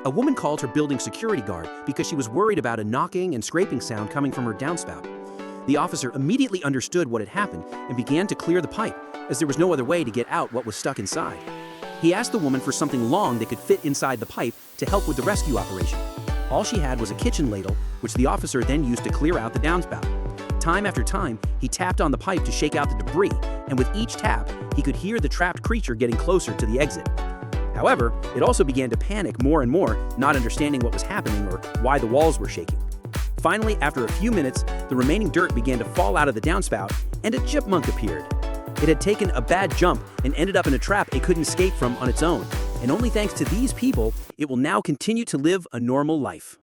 A woman called her building security guard because she was worried about a knocking and scraping sound coming from her downspout. The officer immediately understood what had happened and began to clear the pipe, as there was no other way to get out what was stuck inside. He asked the woman for something long that could fit inside the pipe to help with the rescue operation. All she had was a kitchen ladle, which the officer then used to clear out the downspout. Time after time, he tapped on the pipe to shake out the debris, and with each tap, he could hear the trapped creature getting closer to the exit. However, it also began to panic more and more, not understanding what was happening or why the walls were shaking. Finally, after a few minutes, the remaining dirt began to fall out of the downspout, and a chipmunk appeared. It had taken a bad jump and ended up in a trap it couldn't escape from on its own, and only thanks to these people, it will now continue to live a normal life.